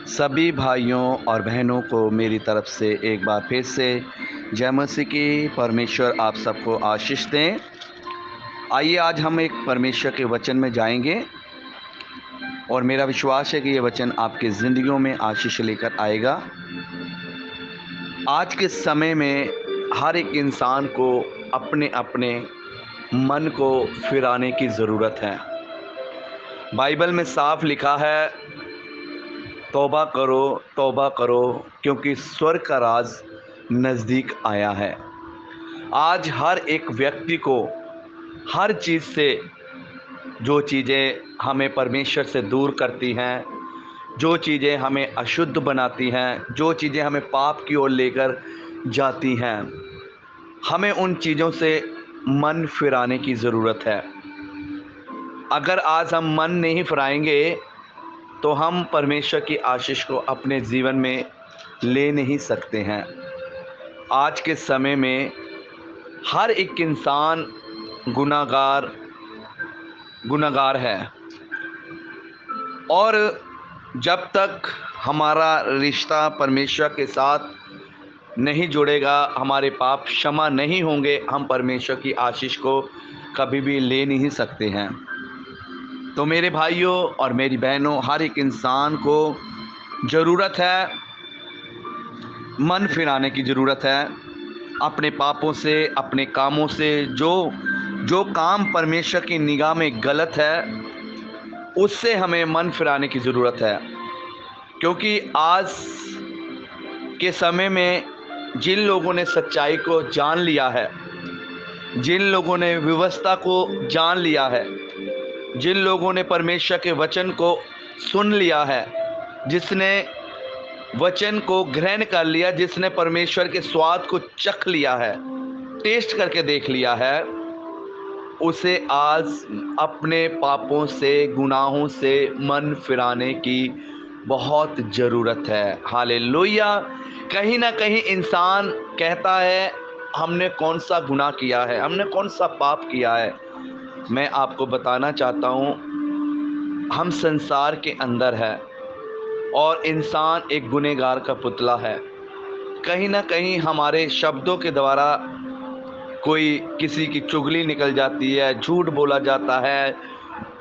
सभी भाइयों और बहनों को मेरी तरफ से एक बार फिर से जय मसीह की। परमेश्वर आप सबको आशीष दें। आइए आज हम एक परमेश्वर के वचन में जाएंगे और मेरा विश्वास है कि ये वचन आपकी ज़िंदगियों में आशीष लेकर आएगा। आज के समय में हर एक इंसान को अपने अपने मन को फिराने की ज़रूरत है। बाइबल में साफ लिखा है, तौबा करो क्योंकि स्वर्ग का राज नज़दीक आया है। आज हर एक व्यक्ति को हर चीज़ से, जो चीज़ें हमें परमेश्वर से दूर करती हैं, जो चीज़ें हमें अशुद्ध बनाती हैं, जो चीज़ें हमें पाप की ओर लेकर जाती हैं, हमें उन चीज़ों से मन फिराने की ज़रूरत है। अगर आज हम मन नहीं फिराएंगे तो हम परमेश्वर की आशीष को अपने जीवन में ले नहीं सकते हैं। आज के समय में हर एक इंसान गुनाहगार है, और जब तक हमारा रिश्ता परमेश्वर के साथ नहीं जुड़ेगा, हमारे पाप क्षमा नहीं होंगे, हम परमेश्वर की आशीष को कभी भी ले नहीं सकते हैं। तो मेरे भाइयों और मेरी बहनों, हर एक इंसान को ज़रूरत है, मन फिराने की ज़रूरत है। अपने पापों से, अपने कामों से, जो काम परमेश्वर की निगाह में गलत है, उससे हमें मन फिराने की ज़रूरत है। क्योंकि आज के समय में जिन लोगों ने सच्चाई को जान लिया है, जिन लोगों ने व्यवस्था को जान लिया है, जिन लोगों ने परमेश्वर के वचन को सुन लिया है, जिसने वचन को ग्रहण कर लिया, जिसने परमेश्वर के स्वाद को चख लिया है, टेस्ट करके देख लिया है, उसे आज अपने पापों से, गुनाहों से मन फिराने की बहुत ज़रूरत है। हालेलुया। कहीं ना कहीं इंसान कहता है, हमने कौन सा गुनाह किया है, हमने कौन सा पाप किया है। मैं आपको बताना चाहता हूँ, हम संसार के अंदर है और इंसान एक गुनहगार का पुतला है। कहीं ना कहीं हमारे शब्दों के द्वारा कोई किसी की चुगली निकल जाती है, झूठ बोला जाता है,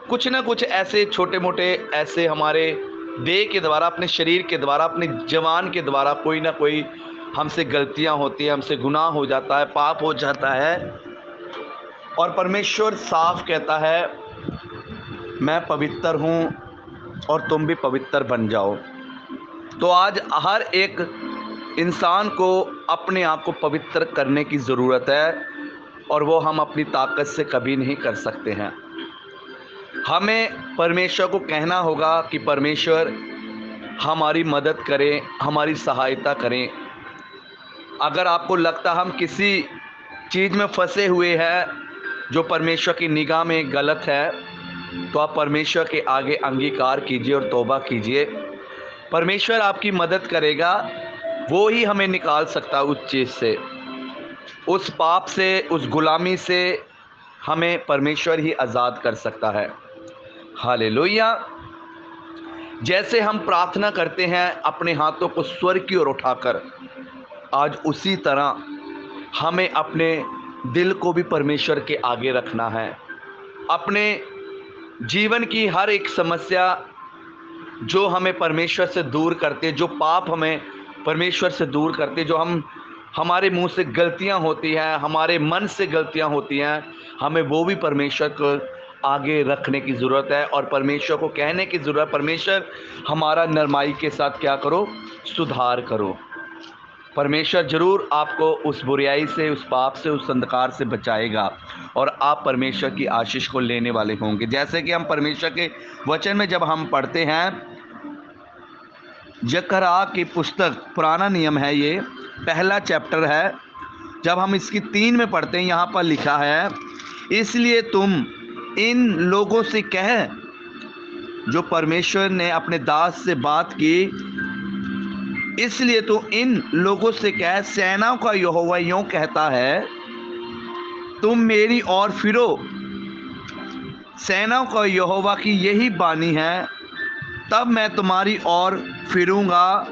कुछ ना कुछ ऐसे छोटे मोटे ऐसे हमारे देह के द्वारा, अपने शरीर के द्वारा, अपने जवान के द्वारा कोई ना कोई हमसे गलतियां होती हैं, हमसे गुनाह हो जाता है, पाप हो जाता है। और परमेश्वर साफ कहता है, मैं पवित्र हूँ और तुम भी पवित्र बन जाओ। तो आज हर एक इंसान को अपने आप को पवित्र करने की ज़रूरत है, और वो हम अपनी ताकत से कभी नहीं कर सकते हैं। हमें परमेश्वर को कहना होगा कि परमेश्वर हमारी मदद करें, हमारी सहायता करें। अगर आपको लगता हम किसी चीज़ में फंसे हुए हैं जो परमेश्वर की निगाह में गलत है, तो आप परमेश्वर के आगे अंगीकार कीजिए और तौबा कीजिए। परमेश्वर आपकी मदद करेगा, वो ही हमें निकाल सकता है उस चीज़ से, उस पाप से, उस गुलामी से हमें परमेश्वर ही आज़ाद कर सकता है। हालेलुया। जैसे हम प्रार्थना करते हैं अपने हाथों को स्वर्ग की ओर उठाकर, आज उसी तरह हमें अपने दिल को भी परमेश्वर के आगे रखना है। अपने जीवन की हर एक समस्या जो हमें परमेश्वर से दूर करते, जो पाप हमें परमेश्वर से दूर करते, जो हमारे मुंह से गलतियां होती हैं, हमारे मन से गलतियां होती हैं, हमें वो भी परमेश्वर को आगे रखने की ज़रूरत है और परमेश्वर को कहने की ज़रूरत। परमेश्वर हमारा नरमाई के साथ क्या करो, सुधार करो। परमेश्वर ज़रूर आपको उस बुराई से, उस पाप से, उस अंधकार से बचाएगा और आप परमेश्वर की आशीष को लेने वाले होंगे। जैसे कि हम परमेश्वर के वचन में जब हम पढ़ते हैं, जकरया की पुस्तक, पुराना नियम है, ये पहला चैप्टर है, जब हम इसकी 3 में पढ़ते हैं, यहाँ पर लिखा है, इसलिए तुम इन लोगों से कह, जो परमेश्वर ने अपने दास से बात की, इसलिए तो इन लोगों से कह, सेनाओं का यहोवा यूं कहता है, तुम मेरी ओर फिरो। सेनाओं का यहोवा की यही बानी है, तब मैं तुम्हारी ओर फिरूंगा।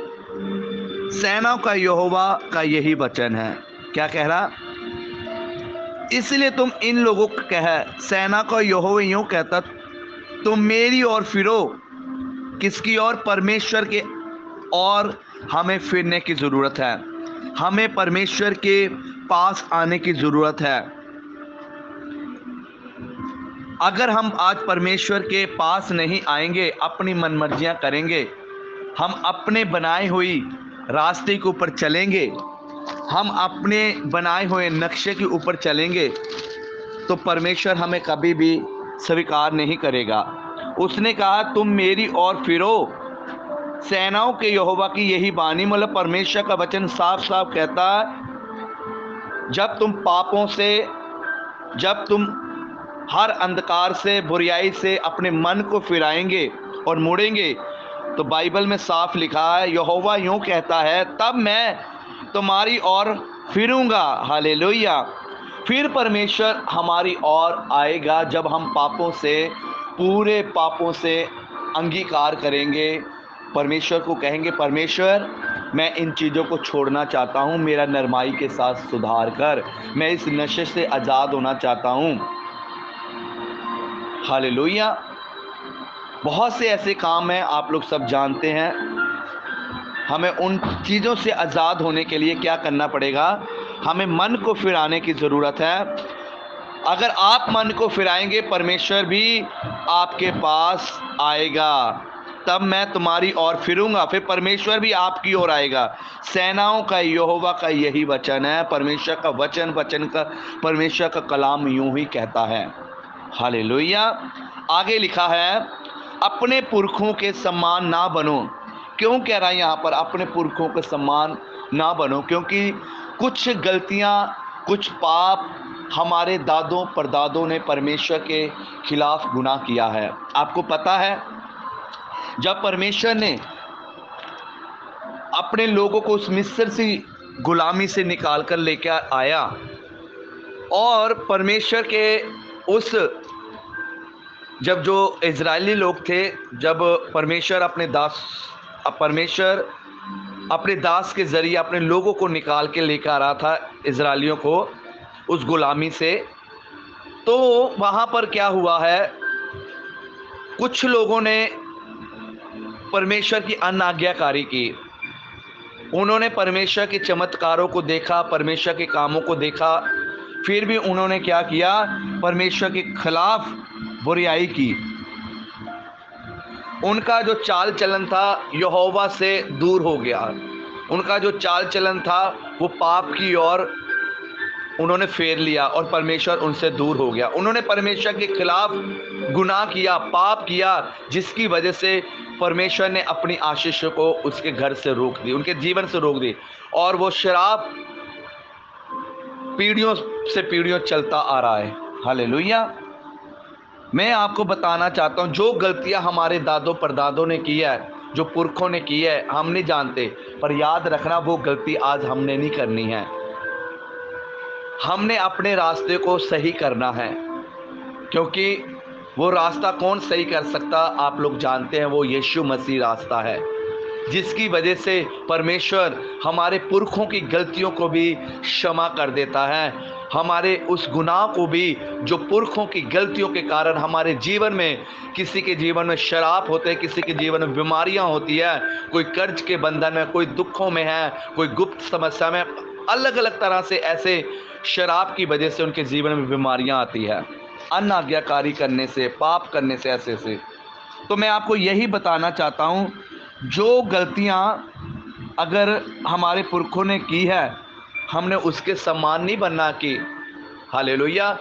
सेनाओं का यहोवा का यही वचन है। क्या कह रहा? इसलिए तुम इन लोगों को कह, सेना का यहोवा यूं कहता, तुम मेरी ओर फिरो। किसकी ओर? परमेश्वर के। और हमें फिरने की ज़रूरत है, हमें परमेश्वर के पास आने की ज़रूरत है। अगर हम आज परमेश्वर के पास नहीं आएंगे, अपनी मनमर्जियां करेंगे, हम अपने बनाए हुई रास्ते के ऊपर चलेंगे, हम अपने बनाए हुए नक्शे के ऊपर चलेंगे, तो परमेश्वर हमें कभी भी स्वीकार नहीं करेगा। उसने कहा तुम मेरी ओर फिरो। सेनाओं के यहोवा की यही वाणी, मतलब परमेश्वर का वचन साफ साफ कहता है, जब तुम पापों से, जब तुम हर अंधकार से, बुराई से अपने मन को फिराएंगे और मुड़ेंगे, तो बाइबल में साफ लिखा है, यहोवा यूं कहता है, तब मैं तुम्हारी ओर फिरूंगा। हालेलुया। फिर परमेश्वर हमारी ओर आएगा जब हम पापों से, पूरे पापों से अंगीकार करेंगे। परमेश्वर को कहेंगे, परमेश्वर मैं इन चीज़ों को छोड़ना चाहता हूँ, मेरा नरमाई के साथ सुधार कर, मैं इस नशे से आज़ाद होना चाहता हूँ। हालेलुया। बहुत से ऐसे काम हैं, आप लोग सब जानते हैं। हमें उन चीज़ों से आज़ाद होने के लिए क्या करना पड़ेगा? हमें मन को फिराने की ज़रूरत है। अगर आप मन को फिराएंगे, परमेश्वर भी आपके पास आएगा। तब मैं तुम्हारी ओर फिरूंगा, फिर परमेश्वर भी आपकी ओर आएगा। सेनाओं का यहोवा का यही वचन है। परमेश्वर का वचन, परमेश्वर का कलाम यूं ही कहता है। हालेलुया। आगे लिखा है, अपने पुरखों के समान ना बनो। क्यों कह रहा है यहाँ पर अपने पुरखों के समान ना बनो? क्योंकि कुछ गलतियाँ, कुछ पाप हमारे दादों परदादों ने परमेश्वर के खिलाफ गुनाह किया है। आपको पता है, जब परमेश्वर ने अपने लोगों को उस मिस्र से गुलामी से निकाल कर लेकर आया, और परमेश्वर के उस, जब जो इजरायली लोग थे, जब परमेश्वर अपने दास के ज़रिए अपने लोगों को निकाल के लेकर आ रहा था, इजरायलियों को उस गुलामी से, तो वहाँ पर क्या हुआ है, कुछ लोगों ने परमेश्वर की अनाज्ञाकारी की। उन्होंने परमेश्वर के चमत्कारों को देखा, परमेश्वर के कामों को देखा, फिर भी उन्होंने क्या किया? परमेश्वर के खिलाफ बुराई की। उनका जो चाल चलन था यहोवा से दूर हो गया। उनका जो चाल चलन था वो पाप की ओर उन्होंने फेर लिया, और परमेश्वर उनसे दूर हो गया। उन्होंने परमेश्वर के खिलाफ गुनाह किया, पाप किया, जिसकी वजह से परमेश्वर ने अपनी आशीष को उसके घर से रोक दी, उनके जीवन से रोक दी, और वो शराब पीढ़ियों से पीढ़ियों चलता आ रहा है। हालेलुया। मैं आपको बताना चाहता हूँ, जो गलतियाँ हमारे दादों परदादों ने की है, जो पुरखों ने की है, हम नहीं जानते, पर याद रखना वो गलती आज हमने नहीं करनी है। हमने अपने रास्ते को सही करना है, क्योंकि वो रास्ता कौन सही कर सकता? आप लोग जानते हैं, वो यीशु मसीह रास्ता है, जिसकी वजह से परमेश्वर हमारे पुरखों की गलतियों को भी क्षमा कर देता है, हमारे उस गुनाह को भी, जो पुरखों की गलतियों के कारण हमारे जीवन में, किसी के जीवन में शराब होते हैं, किसी के जीवन में बीमारियां होती है, कोई कर्ज के बंधन में, कोई दुखों में है, कोई गुप्त समस्या में, अलग अलग तरह से ऐसे शराब की वजह से उनके जीवन में बीमारियां आती है, अनाज्ञाकारी करने से, पाप करने से, ऐसे से। तो मैं आपको यही बताना चाहता हूँ, जो गलतियाँ अगर हमारे पुरखों ने की है, हमने उसके समान नहीं बनना की। हालेलुया।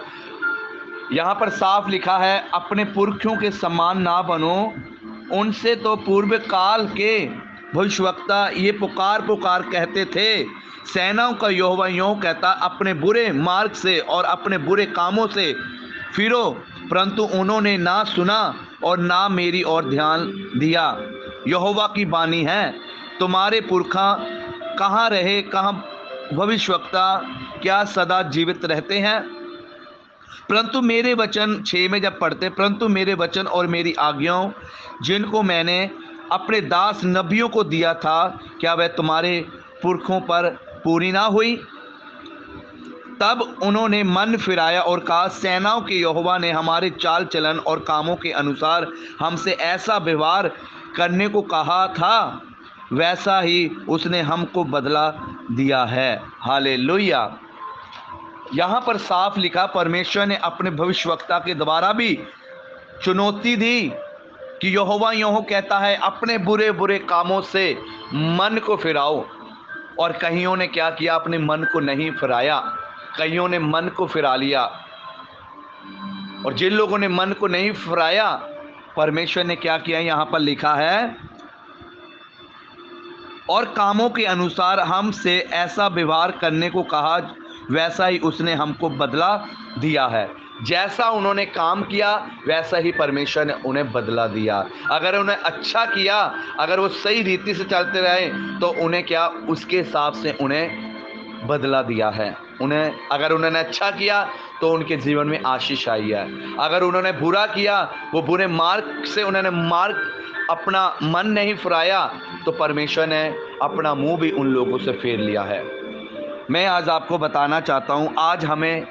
यहाँ पर साफ लिखा है, अपने पुरखों के समान ना बनो, उनसे तो पूर्व काल के भविष्यवक्ता ये पुकार पुकार कहते थे, सेनाओं का यहोवा यूं कहता, अपने बुरे मार्ग से और अपने बुरे कामों से फिरो, परंतु उन्होंने ना सुना और ना मेरी ओर ध्यान दिया। यहोवा की वाणी है, तुम्हारे पुरखा कहाँ रहे, कहाँ भविष्यवक्ता, क्या सदा जीवित रहते हैं? परंतु मेरे वचन 6 में जब पढ़ते, परंतु मेरे वचन और मेरी आज्ञाओं जिनको मैंने अपने दास नबियों को दिया था, क्या वह तुम्हारे पुरखों पर पूरी ना हुई? तब उन्होंने मन फिराया और कहा, सेनाओं के यहोवा ने हमारे चाल चलन और कामों के अनुसार हमसे ऐसा व्यवहार करने को कहा था, वैसा ही उसने हमको बदला दिया है। हालेलुया। यहाँ पर साफ लिखा, परमेश्वर ने अपने भविष्यवक्ता के द्वारा भी चुनौती दी कि यहोवा यूँ कहता है, अपने बुरे बुरे कामों से मन को फिराओ। और कईयों ने क्या किया? अपने मन को नहीं फिराया, कईयों ने मन को फिरा लिया। और जिन लोगों ने मन को नहीं फिराया, परमेश्वर ने क्या किया? यहाँ पर लिखा है, और कामों के अनुसार हमसे ऐसा व्यवहार करने को कहा, वैसा ही उसने हमको बदला दिया है। जैसा उन्होंने काम किया वैसा ही परमेश्वर ने उन्हें बदला दिया। अगर उन्हें अच्छा किया, अगर वो सही रीति से चलते रहे, तो उन्हें क्या? उसके हिसाब से उन्हें बदला दिया है। अगर उन्होंने अच्छा किया तो उनके जीवन में आशीष आई है। अगर उन्होंने बुरा किया, वो बुरे मार्ग से उन्होंने अपना मन नहीं फिराया, तो परमेश्वर ने अपना मुंह भी उन लोगों से फेर लिया है। मैं आज आपको बताना चाहता हूँ, आज हमें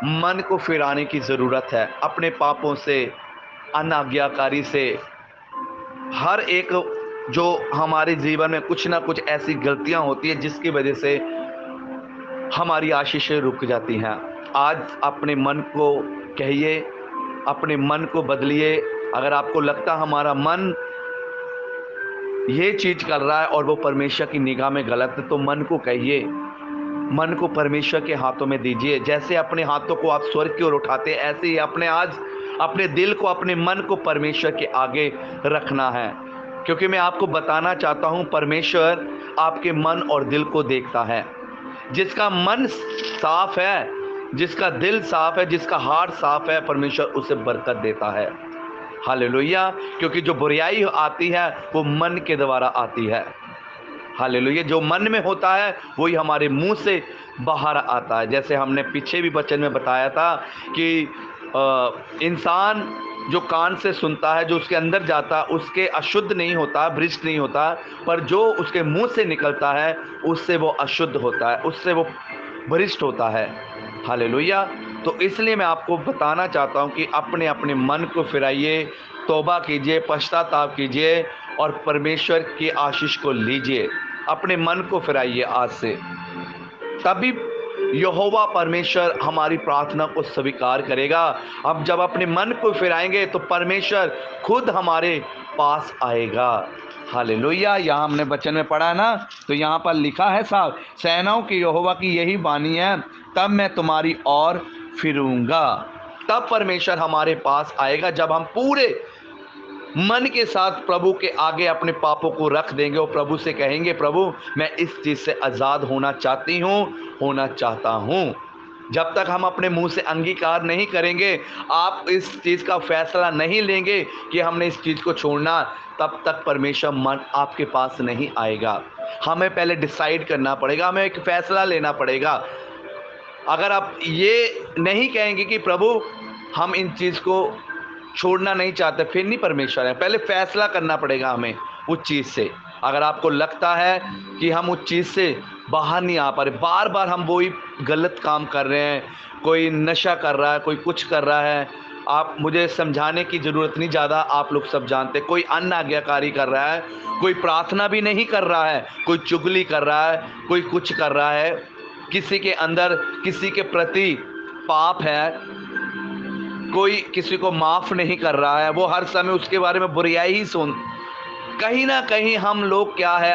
मन को फिराने की ज़रूरत है। अपने पापों से, अनाज्ञाकारी से, हर एक जो हमारे जीवन में कुछ ना कुछ ऐसी गलतियाँ होती है जिसकी वजह से हमारी आशीषें रुक जाती हैं। आज अपने मन को कहिए, अपने मन को बदलिए। अगर आपको लगता हमारा मन ये चीज़ कर रहा है और वो परमेश्वर की निगाह में गलत है, तो मन को कहिए, मन को परमेश्वर के हाथों में दीजिए। जैसे अपने हाथों को आप स्वर्ग की ओर उठाते हैं, ऐसे ही अपने दिल को, अपने मन को परमेश्वर के आगे रखना है। क्योंकि मैं आपको बताना चाहता हूँ, परमेश्वर आपके मन और दिल को देखता है। जिसका मन साफ है, जिसका दिल साफ है, जिसका हार्ट साफ है, परमेश्वर उसे बरकत देता है। हालेलुया। क्योंकि जो बुराई आती है वो मन के द्वारा आती है। हालेलुया। जो मन में होता है वही हमारे मुंह से बाहर आता है। जैसे हमने पीछे भी वचन में बताया था कि इंसान जो कान से सुनता है, जो उसके अंदर जाता है, उसके अशुद्ध नहीं होता, भ्रष्ट नहीं होता, पर जो उसके मुंह से निकलता है उससे वो अशुद्ध होता है, उससे वो भ्रष्ट होता है। हालेलुया। तो इसलिए मैं आपको बताना चाहता हूं कि अपने अपने मन को फिराइए, तौबा कीजिए, पश्चाताप कीजिए और परमेश्वर की आशीष को लीजिए। अपने मन को फिराइए आज से, तभी यहोवा परमेश्वर हमारी प्रार्थना को स्वीकार करेगा। अब जब अपने मन को फिराएंगे तो परमेश्वर खुद हमारे पास आएगा। हालेलुया। यहाँ हमने वचन में पढ़ा ना, तो यहाँ पर लिखा है साहब, सेनाओं के यहोवा की यही वाणी है, तब मैं तुम्हारी ओर फिरूंगा। तब परमेश्वर हमारे पास आएगा जब हम पूरे मन के साथ प्रभु के आगे अपने पापों को रख देंगे और प्रभु से कहेंगे, प्रभु मैं इस चीज़ से आज़ाद होना चाहती हूँ, होना चाहता हूँ। जब तक हम अपने मुंह से अंगीकार नहीं करेंगे, आप इस चीज़ का फैसला नहीं लेंगे कि हमने इस चीज़ को छोड़ना, तब तक परमेश्वर मन आपके पास नहीं आएगा। हमें पहले डिसाइड करना पड़ेगा, हमें एक फ़ैसला लेना पड़ेगा। अगर आप ये नहीं कहेंगे कि प्रभु हम इन चीज़ को छोड़ना नहीं चाहते, फिर नहीं परमेश्वर है। पहले फैसला करना पड़ेगा हमें उस चीज़ से। अगर आपको लगता है कि हम उस चीज़ से बाहर नहीं आ पा रहे, बार बार हम वही गलत काम कर रहे हैं, कोई नशा कर रहा है, कोई कुछ कर रहा है, आप मुझे समझाने की ज़रूरत नहीं, ज़्यादा आप लोग सब जानते। कोई अन्य आज्ञाकारी कर रहा है, कोई प्रार्थना भी नहीं कर रहा है, कोई चुगली कर रहा है, कोई कुछ कर रहा है, किसी के अंदर किसी के प्रति पाप है, कोई किसी को माफ़ नहीं कर रहा है, वो हर समय उसके बारे में बुराई ही कहीं ना कहीं हम लोग क्या है,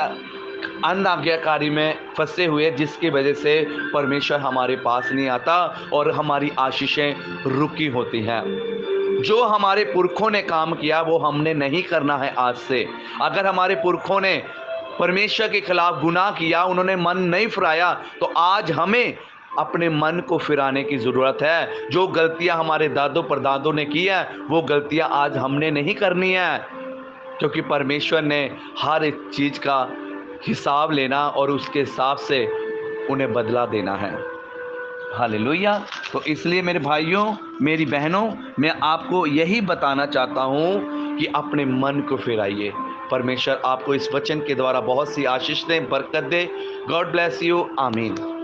अनाज्ञाकारी में फंसे हुए, जिसकी वजह से परमेश्वर हमारे पास नहीं आता और हमारी आशीषें रुकी होती हैं। जो हमारे पुरखों ने काम किया वो हमने नहीं करना है आज से। अगर हमारे पुरखों ने परमेश्वर के खिलाफ गुनाह किया, उन्होंने मन नहीं फिराया, तो आज हमें अपने मन को फिराने की ज़रूरत है। जो गलतियां हमारे दादों परदादों ने की है, वो गलतियां आज हमने नहीं करनी है, क्योंकि परमेश्वर ने हर एक चीज़ का हिसाब लेना और उसके हिसाब से उन्हें बदला देना है। हालेलुया। तो इसलिए मेरे भाइयों, मेरी बहनों, मैं आपको यही बताना चाहता हूँ कि अपने मन को फिराइए। परमेश्वर आपको इस वचन के द्वारा बहुत सी आशीष दें, बरकत दे। God bless you. आमीन।